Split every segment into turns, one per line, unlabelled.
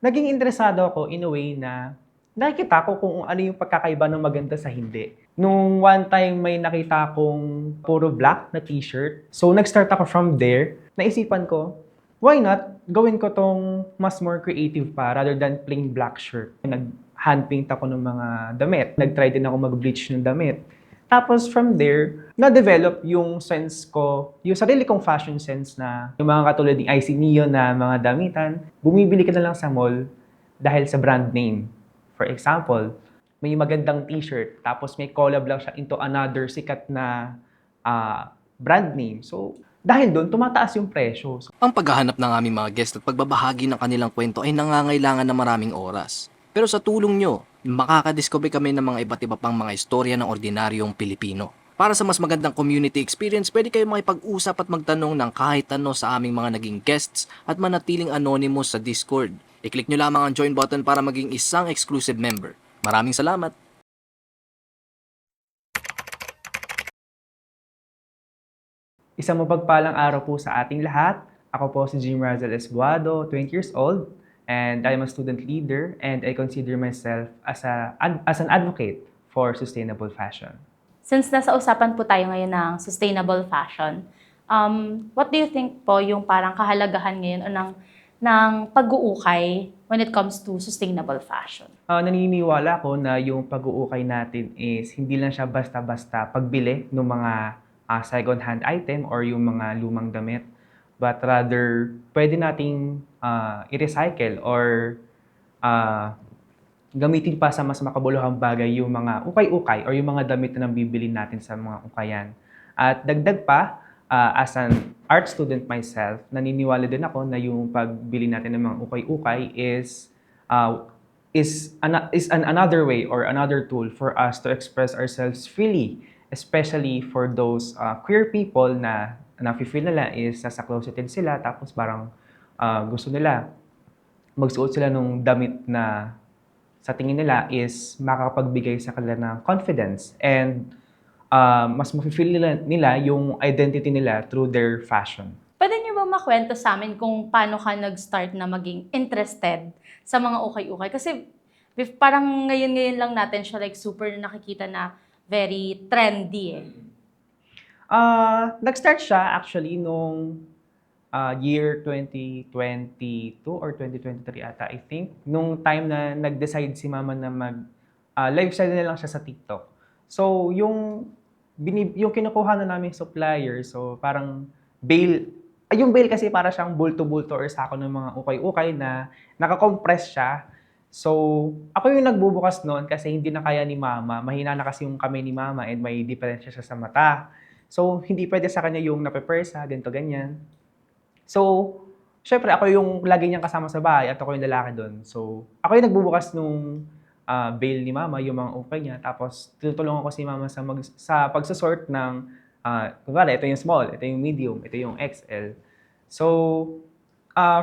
naging interesado ako in a way na nakikita ko kung ano yung pagkakaiba ng maganda sa hindi. Nung one time may nakita akong puro black na t-shirt. So nag-start ako from there. Naisipan ko, why not gawin ko tong mas more creative pa rather than plain black shirt. Nag-handpaint ako ng mga damit. Nag-try din ako mag-bleach ng damit. Tapos from there, na-develop yung sense ko, yung sarili kong fashion sense na yung mga katulad ng IC Neo na mga damitan, bumibili ka na lang sa mall dahil sa brand name. For example, may magandang t-shirt, tapos may collab lang siya into another sikat na brand name. So, dahil doon, tumataas yung presyo. So,
Ang paghahanap ng aming mga guest at pagbabahagi ng kanilang kwento ay nangangailangan ng maraming oras. Pero sa tulong nyo, makakadiscover kami ng mga iba't iba pang mga istorya ng ordinaryong Pilipino. Para sa mas magandang community experience, pwede kayo makipag-usap at magtanong ng kahit ano sa aming mga naging guests at manatiling anonymous sa Discord. I-click nyo lamang ang join button para maging isang exclusive member. Maraming salamat!
isang mapagpalang araw po sa ating lahat. Ako po si Jim Razel Esguado, 20 years old, and I'm a student leader, and I consider myself as an advocate for sustainable fashion.
Since nasa usapan po tayo ngayon ng sustainable fashion, what do you think po yung parang kahalagahan ngayon o ng pag-uukay when it comes to sustainable fashion?
Naniniwala ko na yung pag-uukay natin is hindi lang siya basta-basta pagbili ng mga second-hand item or yung mga lumang damit, but rather pwede nating i-recycle or gamitin pa sa mas makabuluhang bagay yung mga ukay-ukay or yung mga damit na nabibili natin sa mga ukayan. At dagdag pa, as an art student myself, naniniwala din ako na yung pagbili natin ng mga ukay-ukay is another way or another tool for us to express ourselves freely, especially for those queer people na nafe-feel nila is nasa closeted sila tapos parang gusto nila magsuot sila ng damit na sa tingin nila is makakapagbigay sa kanila ng confidence and mas mafe-feel nila yung identity nila through their fashion.
Pwede niyo ba makwento sa amin kung paano ka nag-start na maging interested sa mga ukay-ukay? Kasi parang ngayon lang natin siya like super nakikita na very trendy eh.
Nag-start siya actually nung year 2022 or 2023 ata, I think. Nung time na nag-decide si mama na lifestyle na lang siya sa TikTok. So, yung kinukuha na namin supplier, so parang yung bale kasi para siyang bulto-bulto or sako ng mga ukay-ukay na nakakompress siya. So, ako yung nagbubukas noon kasi hindi na kaya ni mama. Mahina na kasi yung kamay ni mama and may diferensya siya sa mata. So, hindi pwede sa kanya yung napepersa, ganito, ganyan. So, syempre ako yung lagi niyang kasama sa bahay at ako yung lalaki doon. So, ako yung nagbubukas nung bail ni mama, yung mga ukay niya. Tapos, tinutulungan ko si mama sa pagsasort ng, kunwari, ito yung small, ito yung medium, ito yung XL. So,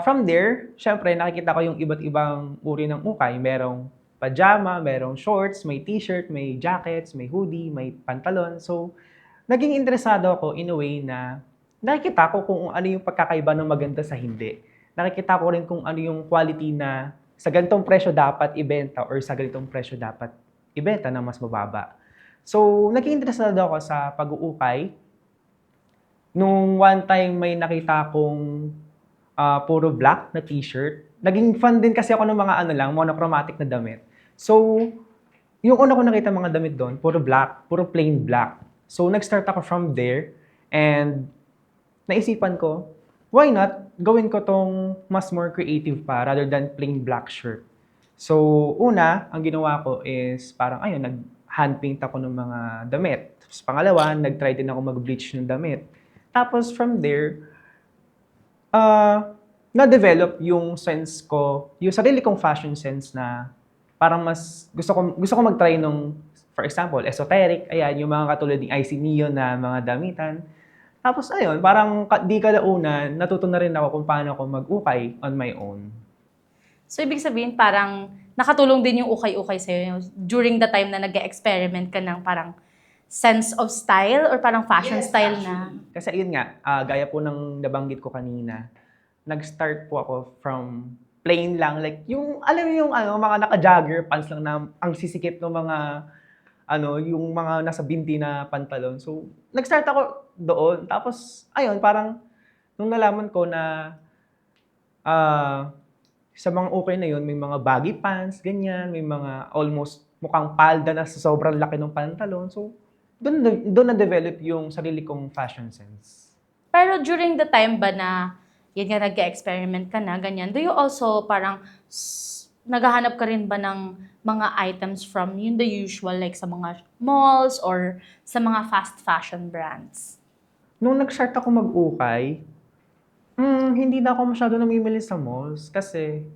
from there, syempre, nakikita ko yung iba't ibang uri ng ukay. Merong pajama, merong shorts, may t-shirt, may jackets, may hoodie, may pantalon. So, naging interesado ako in a way na nakikita ko kung ano yung pagkakaiba ng maganda sa hindi. Nakikita ko rin kung ano yung quality na sa ganitong presyo dapat ibenta or sa ganitong presyo dapat ibenta na mas mababa. So, naging interesado ako sa pag-uukay. Nung one time may nakita akong puro black na t-shirt. Naging fan din kasi ako ng mga monochromatic na damit. So, yung una ko nakita mga damit doon, puro black, puro plain black. So, nag-start ako from there and naisipan ko, why not gawin ko tong mas more creative pa rather than plain black shirt. So, una, ang ginawa ko is parang ayun, nag-handpaint ako ng mga damit. Tapos pangalawa, nag-try din ako mag-bleach ng damit. Tapos from there, na-develop yung sense ko, yung sarili kong fashion sense na parang mas gusto ko mag-try nung, for example, esoteric, ayan, yung mga katulad ng IC Neo na mga damitan. Tapos ayun, parang di kalaunan, natuto na rin ako kung paano ako mag-ukay on my own.
So, ibig sabihin parang nakatulong din yung ukay-ukay sa'yo during the time na nag-experiment ka ng parang sense of style or parang fashion style na?
Kasi ayun nga, gaya po ng nabanggit ko kanina, nag-start po ako from plain lang. Like, yung, alam mo yung ano, mga naka-jogger pants lang na ang sisikip ng mga, ano, yung mga nasa binti na pantalon. So, nag-start ako doon. Tapos, ayun, parang, nung nalaman ko na, ah, sa mga okay na yun, may mga baggy pants, ganyan, may mga almost mukhang palda na sa sobrang laki ng pantalon. So, doon na-develop yung sarili kong fashion sense.
Pero during the time ba na, yun nga, nag-experiment ka na, ganyan, do you also parang naghahanap ka rin ba ng mga items from yun the usual, like sa mga malls or sa mga fast fashion brands?
Nung nag-start ako mag-ukay, hindi na ako masyado namimili sa malls kasi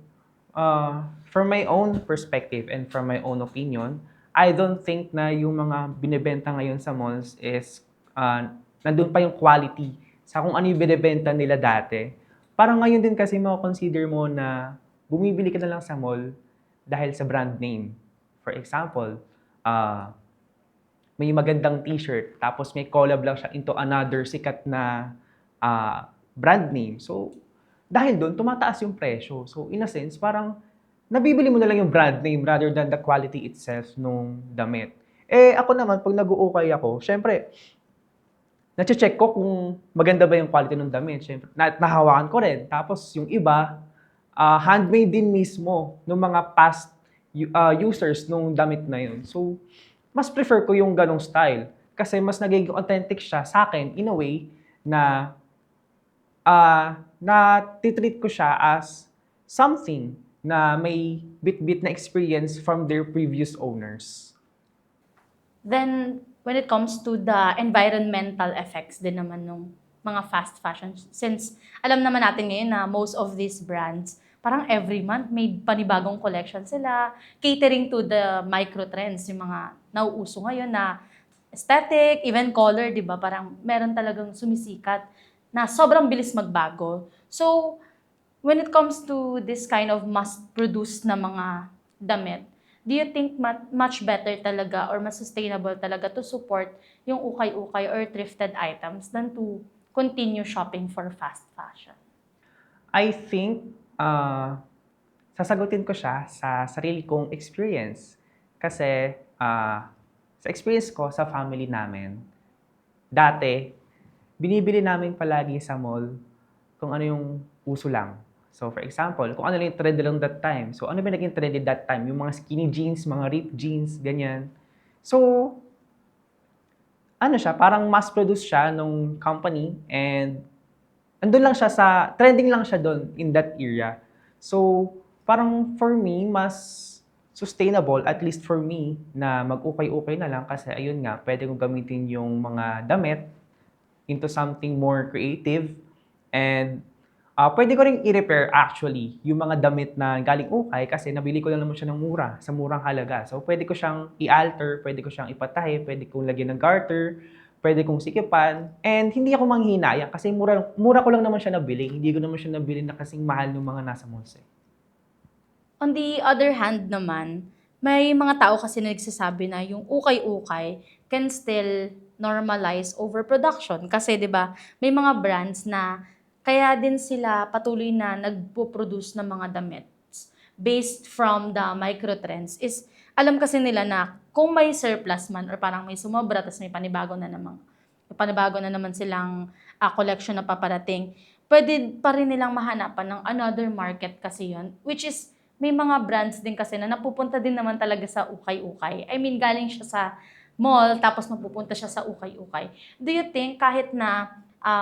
from my own perspective and from my own opinion, I don't think na yung mga binebenta ngayon sa malls is nandun pa yung quality sa kung ano yung binebenta nila dati. Parang ngayon din kasi consider mo na bumibili ka na lang sa mall dahil sa brand name. For example, may magandang t-shirt, tapos may collab lang siya into another sikat na brand name. So, dahil doon, tumataas yung presyo. So, in a sense, parang nabibili mo na lang yung brand name rather than the quality itself nung damit. Eh, ako naman, pag nag-uukay ako, syempre, nache-check ko kung maganda ba yung quality ng damit. Syempre, nahawakan ko rin. Tapos, yung iba, handmade din mismo ng mga past users nung damit na yun. So, mas prefer ko yung ganong style. Kasi mas nagiging authentic siya sa akin in a way na na-treat ko siya as something na may bit-bit na experience from their previous owners.
Then, when it comes to the environmental effects din naman ng mga fast fashion, since alam naman natin ngayon na most of these brands, parang every month may panibagong collection sila, catering to the micro trends, yung mga nauuso ngayon na aesthetic, even color, di ba? Parang meron talagang sumisikat na sobrang bilis magbago. So, when it comes to this kind of mass-produced na mga damit, do you think much better talaga or mas sustainable talaga to support yung ukay-ukay or thrifted items than to continue shopping for fast fashion?
I think, sasagutin ko siya sa sarili kong experience. Kasi, sa experience ko sa family namin, dati, binibili namin palagi sa mall kung ano yung uso lang. So, for example, kung ano lang yung trend lang that time. So, ano ba naging trendy that time? Yung mga skinny jeans, mga ripped jeans, ganyan. So, ano siya, parang mass-produce siya nung company and andun lang siya trending lang siya doon in that area. So, parang for me, mas sustainable, at least for me, na mag-ukay-ukay na lang kasi ayun nga, pwede kong gamitin yung mga damit into something more creative and pwede ko ring i-repair actually yung mga damit na galing ukay kasi nabili ko lang naman siya ng mura, sa murang halaga. So, pwede ko siyang i-alter, pwede ko siyang ipatahi, pwede kong lagyan ng garter, pwede kong sikipan, and hindi ako manghihinayang kasi mura ko lang naman siya nabili. Hindi ko naman siya nabili na kasing mahal ng mga nasa malls eh.
On the other hand naman, may mga tao kasi na nagsasabi na yung ukay-ukay can still normalize overproduction. Kasi 'di ba, may mga brands na kaya din sila patuloy na nagpo-produce ng mga damit based from the microtrends is alam kasi nila na kung may surplus man or parang may sumobra tapos may panibago na naman silang collection na paparating, pwede pa rin nilang mahanapan ng another market kasi yon, which is may mga brands din kasi na napupunta din naman talaga sa ukay-ukay. I mean, galing siya sa mall, tapos mapupunta siya sa ukay-ukay. Do you think kahit na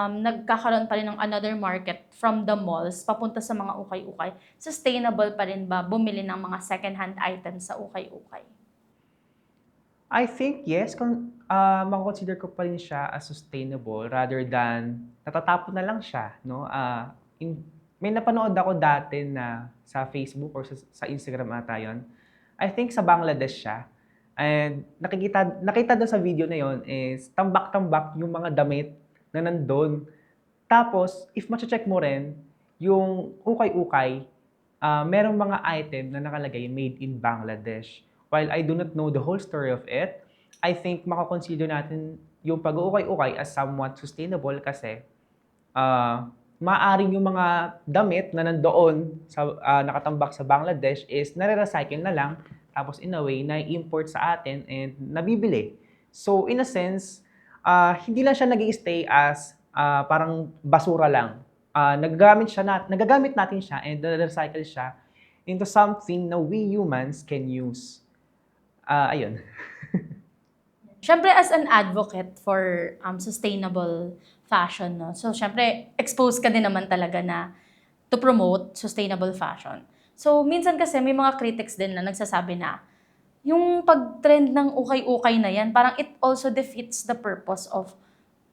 nagkakaroon pa rin ng another market from the malls papunta sa mga ukay-ukay, sustainable pa rin ba bumili ng mga second-hand items sa ukay-ukay?
I think yes, mako-consider ko pa rin siya as sustainable rather than natatapon na lang siya, no? May napanood ako dati na sa Facebook or sa Instagram ata yun. I think sa Bangladesh siya. And nakita doon sa video na yon is tambak-tambak yung mga damit na nandun. Tapos, if mache-check mo rin, yung ukay-ukay, merong mga item na nakalagay made in Bangladesh. While I do not know the whole story of it, I think makakonsider natin yung pag-uukay-ukay as somewhat sustainable kasi maaring yung mga damit na nandoon sa nakatambak sa Bangladesh is nare-recycle na lang tapos in a way na import sa atin and nabibili. So in a sense, hindi lang siya nag-i-stay as parang basura lang. Nagagamit natin siya and nare-recycle siya into something na we humans can use. Ayun.
Siyempre, as an advocate for sustainable fashion, no? So, siyempre, exposed ka din naman talaga na to promote sustainable fashion. So, minsan kasi may mga critics din na nagsasabi na yung pag-trend ng ukay-ukay na yan, parang it also defeats the purpose of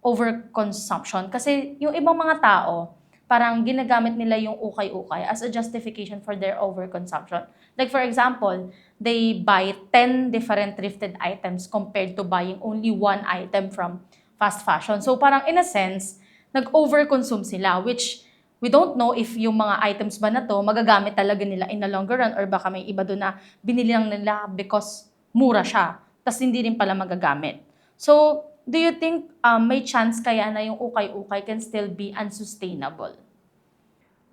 overconsumption. Kasi yung ibang mga tao, parang ginagamit nila yung ukay-ukay as a justification for their overconsumption. Like for example, they buy 10 different thrifted items compared to buying only one item from fast fashion. So parang in a sense, nag-overconsume sila, which we don't know if yung mga items ba na to magagamit talaga nila in the longer run or baka may iba doon na binili lang nila because mura siya, tas hindi rin pala magagamit. So, do you think may chance kaya na yung ukay-ukay can still be unsustainable?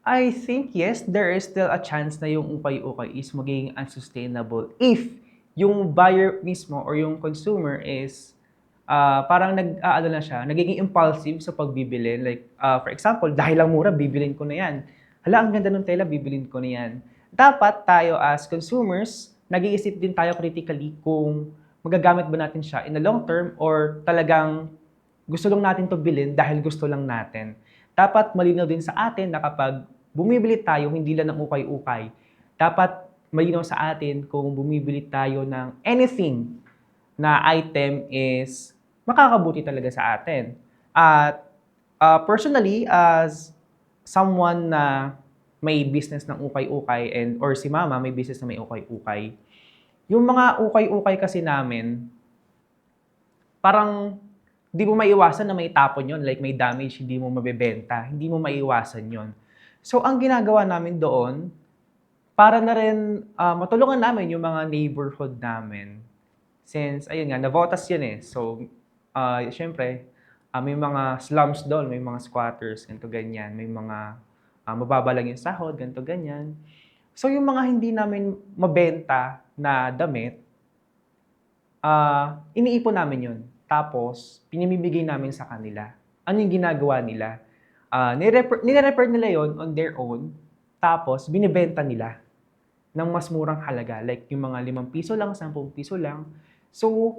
I think yes, there is still a chance na yung ukay-ukay is magiging unsustainable if yung buyer mismo or yung consumer is parang ano na siya, nagiging impulsive sa pagbibili. Like, for example, dahil lang mura, bibilin ko na yan. Hala, ang ganda ng tela, bibilin ko na yan. Dapat tayo as consumers, nag-iisip din tayo critically kung magagamit ba natin siya in the long term or talagang gusto lang natin to bilhin dahil gusto lang natin. Dapat malinaw din sa atin na kapag bumibili tayo, hindi lang ng ukay-ukay. Dapat malinaw sa atin kung bumibili tayo ng anything na item is makakabuti talaga sa atin. At personally, as someone na may business ng ukay-ukay or si mama may business na may ukay-ukay, yung mga ukay-ukay kasi namin, parang hindi mo maiwasan na may tapon yon, like may damage, hindi mo mabebenta, hindi mo maiwasan yon. So ang ginagawa namin doon, para na rin matulungan namin yung mga neighborhood namin. Since, ayun nga, navotas yun eh. So, syempre, may mga slums doon, may mga squatters, ganito ganyan, may mga mababa lang yung sahod, ganito ganyan. So, yung mga hindi namin mabenta na damit, iniipon namin yun. Tapos, pinimibigay namin sa kanila. Ano yung ginagawa nila? Nire-refer nila yon on their own, tapos binibenta nila ng mas murang halaga. Like yung mga 5 piso lang, 10 piso lang. So,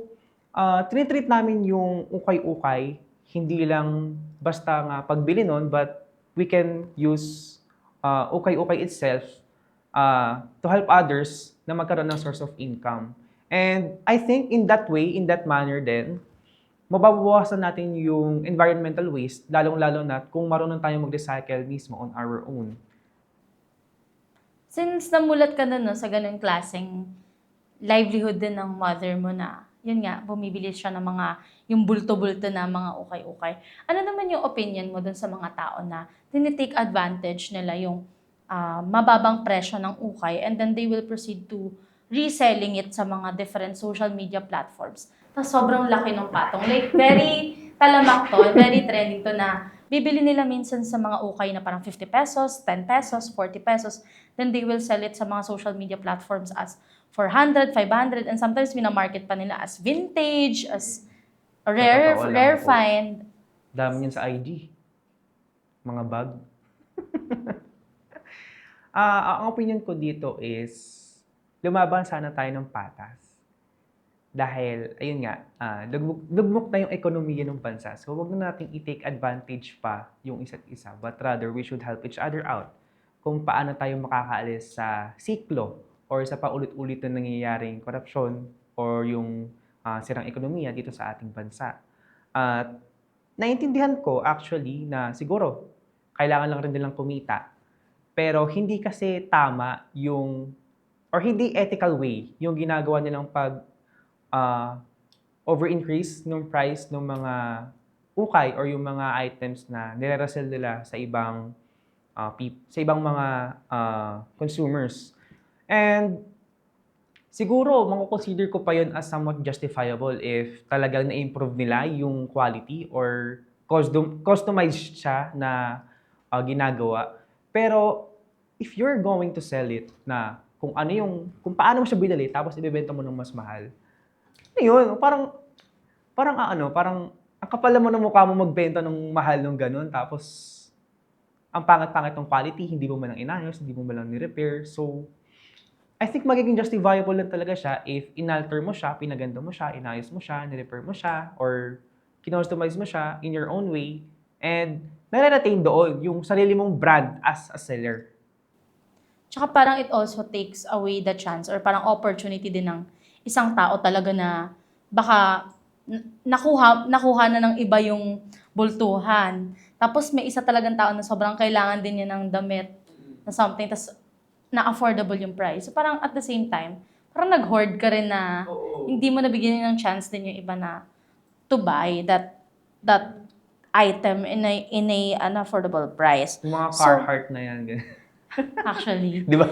tinitreat namin yung ukay-ukay, hindi lang basta nga pagbili nun, but we can use ukay-ukay itself to help others na magkaroon ng source of income. And I think in that way, in that manner din, mababawasan natin yung environmental waste, lalong-lalo na kung marunong tayong mag-recycle mismo on our own.
Since namulat ka na no, sa ganung klaseng livelihood din ng mother mo na, yun nga, bumibili siya ng mga, yung bulto-bulto na mga ukay-ukay. Ano naman yung opinion mo dun sa mga tao na tinitake advantage nila yung mababang presyo ng ukay and then they will proceed to reselling it sa mga different social media platforms. Tapos sobrang laki ng patong. Like, very talamak to, very trending to na bibili nila minsan sa mga ukay na parang 50 pesos, 10 pesos, 40 pesos. Then they will sell it sa mga social media platforms as 400, 500, and sometimes minamarket pa nila as vintage, as
Totoo lang
rare
po.
find.
Dami yun sa IG. Mga bag. Ang opinion ko dito is, lumaban sana tayo ng patas. Dahil, ayun nga, lugmok na yung ekonomiya ng bansa. So, huwag na natin i-take advantage pa yung isa't isa. But rather, we should help each other out kung paano tayo makakaalis sa siklo or sa paulit-ulit na nangyayaring korupsyon or yung sirang ekonomiya dito sa ating bansa. At naiintindihan ko actually na siguro kailangan lang rin nilang kumita. Pero hindi kasi tama yung or hindi ethical way yung ginagawa nilang pag over-increase ng price ng mga ukay or yung mga items na nire-resell nila sa ibang mga consumers. And siguro, mako-consider ko pa yun as somewhat justifiable if talagang na-improve nila yung quality or customized siya na ginagawa. Pero if you're going to sell it na kung paano mo siya binili tapos ibebenta mo ng mas mahal, ano yun, parang ang kapal mo ng mukha mo magbenta ng mahal ng ganun tapos ang pangit-pangit ng quality, hindi mo man lang inayos, hindi mo man lang ni-repair. So, I think magiging justifiable lang talaga siya if inalter mo siya, pinaganda mo siya, inayos mo siya, ni-repair mo siya, or kinostomize mo siya in your own way, and nare-retain doon yung sarili mong brand as a seller.
Tsaka parang it also takes away the chance or parang opportunity din ng isang tao talaga na baka nakuha na ng iba yung bultuhan. Tapos may isa talagang tao na sobrang kailangan din niya ng damit na something, tas na affordable yung price. So parang at the same time, parang nag-hoard ka rin na hindi mo nabigyan ng chance din yung iba na to buy that item in an affordable price.
Yung mga
So,
Carhartt na yan. Ganun.
actually,
Di ba?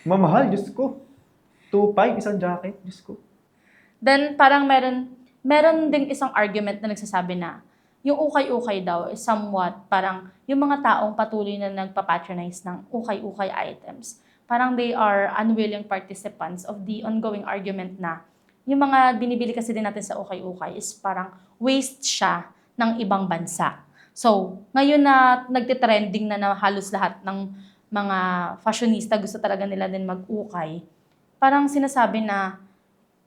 Mamahal, Diyos ko. 2.5 isang jacket, Diyos ko.
then parang meron ding isang argument na nagsasabi na yung ukay-ukay daw is somewhat parang yung mga taong patuloy na nagpapatronize ng ukay-ukay items. Parang they are unwilling participants of the ongoing argument na yung mga binibili kasi din natin sa ukay-ukay is parang waste siya ng ibang bansa. So, ngayon na nagtitrending na halos lahat ng mga fashionista gusto talaga nila din mag-ukay, parang sinasabi na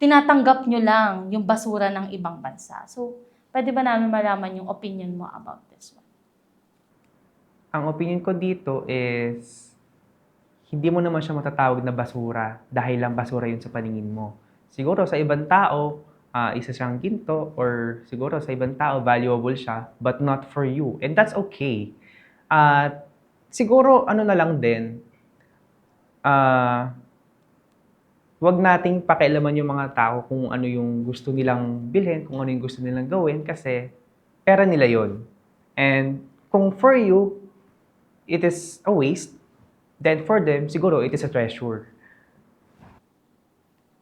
tinatanggap nyo lang yung basura ng ibang bansa. So, pwede ba namin malaman yung opinion mo about this one?
Ang opinion ko dito is, hindi mo naman siya matatawag na basura dahil lang basura yun sa paningin mo. Siguro sa ibang tao, isa siyang ginto, or siguro sa ibang tao, valuable siya, but not for you. And that's okay. At siguro, ano na lang din, wag nating pakialaman yung mga tao kung ano yung gusto nilang bilhin, kung ano yung gusto nilang gawin, kasi pera nila yon. And kung for you, it is a waste, then for them, siguro it is a treasure.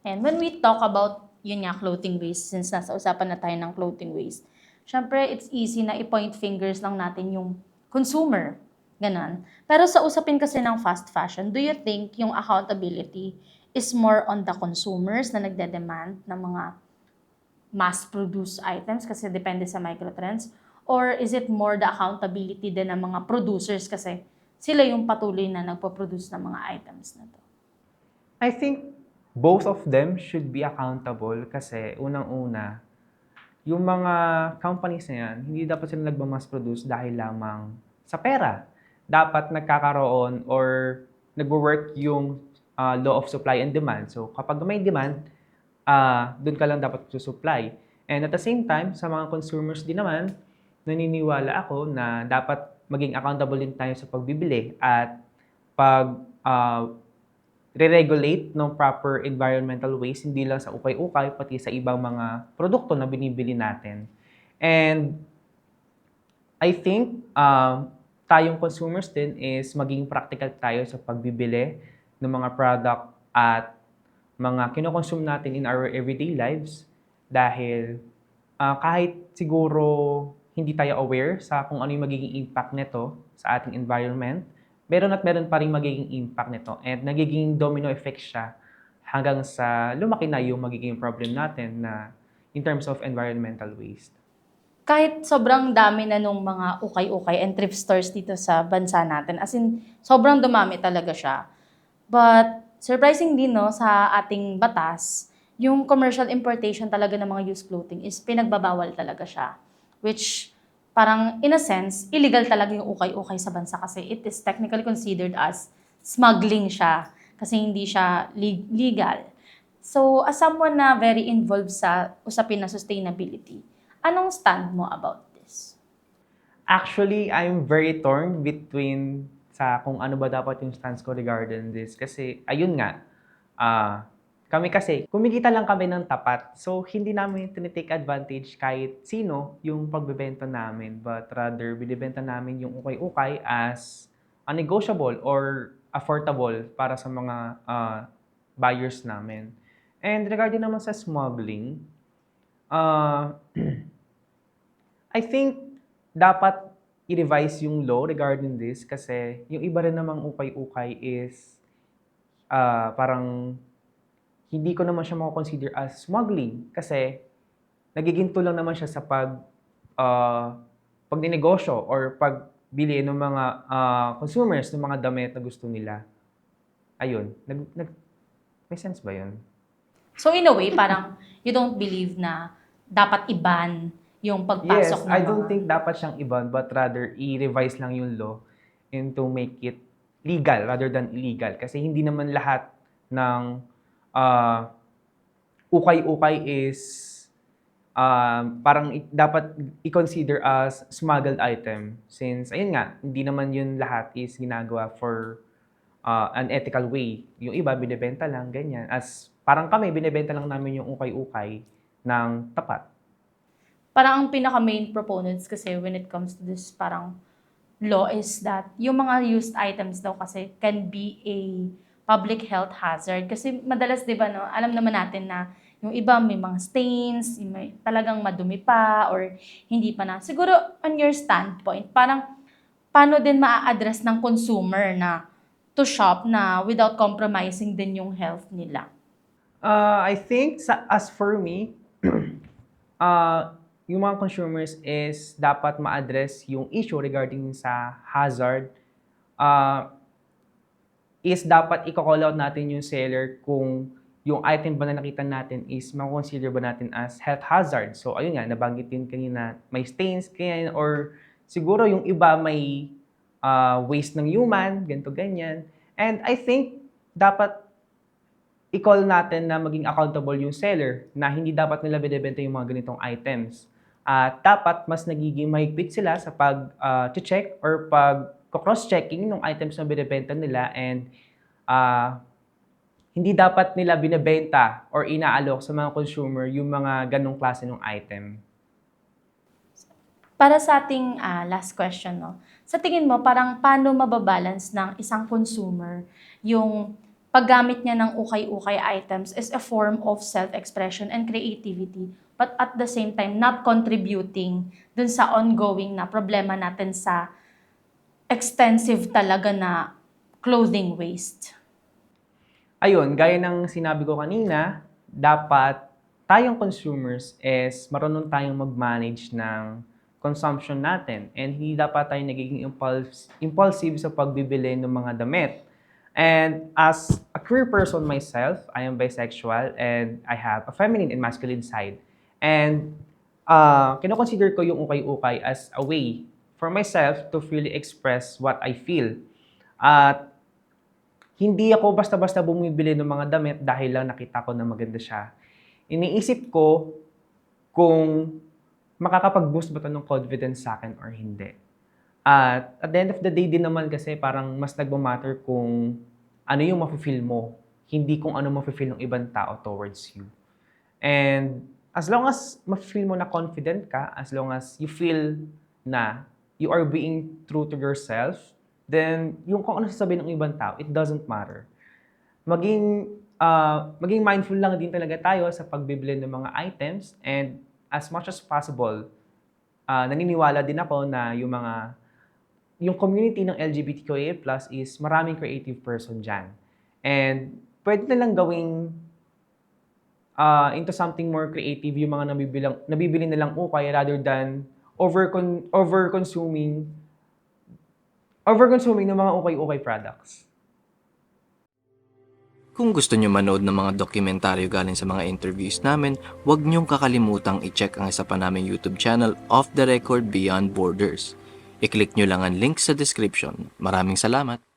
And when we talk about, yun nga, clothing waste, since nasa usapan na tayo ng clothing waste, syempre, it's easy na i-point fingers lang natin yung consumer. Ganon. Pero sa usapin kasi ng fast fashion, do you think yung accountability is more on the consumers na nagde-demand ng mga mass-produced items kasi depende sa microtrends? Or is it more the accountability din ng mga producers kasi sila yung patuloy na nagpo-produce ng mga items na to?
I think both of them should be accountable kasi unang-una, yung mga companies na yan, hindi dapat sila nagmamass produce dahil lamang sa pera. Dapat nagkakaroon or nagwo-work yung law of supply and demand. So kapag may demand, doon ka lang dapat supply. And at the same time, sa mga consumers din naman, naniniwala ako na dapat maging accountable din tayo sa pagbibili at pag re-regulate ng proper environmental waste, hindi lang sa ukay-ukay, pati sa ibang mga produkto na binibili natin. And I think tayong consumers din is maging practical tayo sa pagbibili ng mga product at mga kinokonsume natin in our everyday lives dahil kahit siguro hindi tayo aware sa kung ano yung magiging impact nito sa ating environment, meron at meron pa rin magiging impact nito and nagiging domino effect siya hanggang sa lumaki na yung magiging problem natin na in terms of environmental waste.
Kahit sobrang dami na nung mga ukay-ukay and thrift stores dito sa bansa natin, as in, sobrang dumami talaga siya. But, surprising din, no, sa ating batas, yung commercial importation talaga ng mga used clothing is pinagbabawal talaga siya. Which, parang, in a sense, illegal talaga yung ukay-ukay sa bansa kasi it is technically considered as smuggling siya kasi hindi siya legal. So, as someone na very involved sa usapin na sustainability, anong stand mo about this?
Actually, I'm very torn between sa kung ano ba dapat yung stance ko regarding this. Kasi, ayun nga, kami kasi, kumikita lang kami ng tapat. So, hindi namin tinitake advantage kahit sino yung pagbebenta namin. But rather, binibenta namin yung ukay-ukay as negotiable or affordable para sa mga buyers namin. And regarding naman sa smuggling, I think dapat i-revise yung law regarding this kasi yung iba rin namang ukay-ukay is parang hindi ko naman siya mako-consider as smuggling kasi nagiging lang naman siya sa pagninegosyo or pagbili ng mga consumers ng mga damit na gusto nila. Ayun, may sense ba yun?
So in a way, parang you don't believe na dapat i-ban yung
Yes,
pagpasok ng
I don't
mga...
think dapat siyang i-ban but rather i-revise lang yung law and to make it legal rather than illegal. Kasi hindi naman lahat ng ukay-ukay is parang dapat i-consider as smuggled item. Since, ayun nga, hindi naman yun lahat is ginagawa for an ethical way. Yung iba, binibenta lang, ganyan. As parang kami, binibenta lang namin yung ukay-ukay ng tapat.
Parang ang pinaka-main proponents kasi when it comes to this parang law is that yung mga used items daw kasi can be a public health hazard. Kasi madalas, di ba, no, alam naman natin na yung iba may mga stains, may talagang madumi pa, or hindi pa na. Siguro, on your standpoint, parang paano din maa-address ng consumer na to shop na without compromising din yung health nila?
I think, as for me, yung mga consumers is dapat ma-address yung issue regarding sa hazard. Is dapat i-call out natin yung seller kung yung item ba na nakita natin is ma-consider ba natin as health hazard. So, ayun nga, nabanggit din kanina, may stains, ganyan, or siguro yung iba may waste ng human, ganito, ganyan. And I think, dapat i-call natin na maging accountable yung seller na hindi dapat nila binibenta yung mga ganitong items. At dapat mas nagiging mahigpit sila sa pag-check or pag-cross-checking ng items na binibenta nila and hindi dapat nila binibenta or inaalok sa mga consumer yung mga ganong klase ng item.
Para sa ating last question, no? Sa tingin mo, parang paano mababalance ng isang consumer yung paggamit niya ng ukay-ukay items is a form of self-expression and creativity, but at the same time, not contributing dun sa ongoing na problema natin sa extensive talaga na clothing waste?
Ayun, gaya ng sinabi ko kanina, dapat tayong consumers is marunong tayong mag-manage ng consumption natin and hindi dapat tayo nagiging impulsive sa pagbibili ng mga damit. And as a queer person myself, I am bisexual and I have a feminine and masculine side. And kinoconsider ko yung ukay-ukay as a way for myself to freely express what I feel. At hindi ako basta-basta bumibili ng mga damit dahil lang nakita ko na maganda siya. Iniisip ko kung makakapag-boost ba ito ng confidence sa akin or hindi. At the end of the day din naman kasi parang mas nagmamatter kung ano yung mafe-feel mo, hindi kung ano mafe-feel ng ibang tao towards you. And as long as mafe-feel mo na confident ka, as long as you feel na you are being true to yourself, then yung kung ano sasabihin ng ibang tao, it doesn't matter. Maging mindful lang din talaga tayo sa pagbibili ng mga items and as much as possible, naniniwala din ako na yung community ng LGBTQIA+ is maraming creative person dyan. And pwede na lang gawing into something more creative yung mga nabibili nilang ukay rather than over-consuming ng mga ukay-ukay products.
Kung gusto nyo manood ng mga dokumentaryo galing sa mga interviews namin, huwag nyong kakalimutang i-check ang isa pa naming YouTube channel, Off the Record Beyond Borders. I-click nyo lang ang link sa description. Maraming salamat!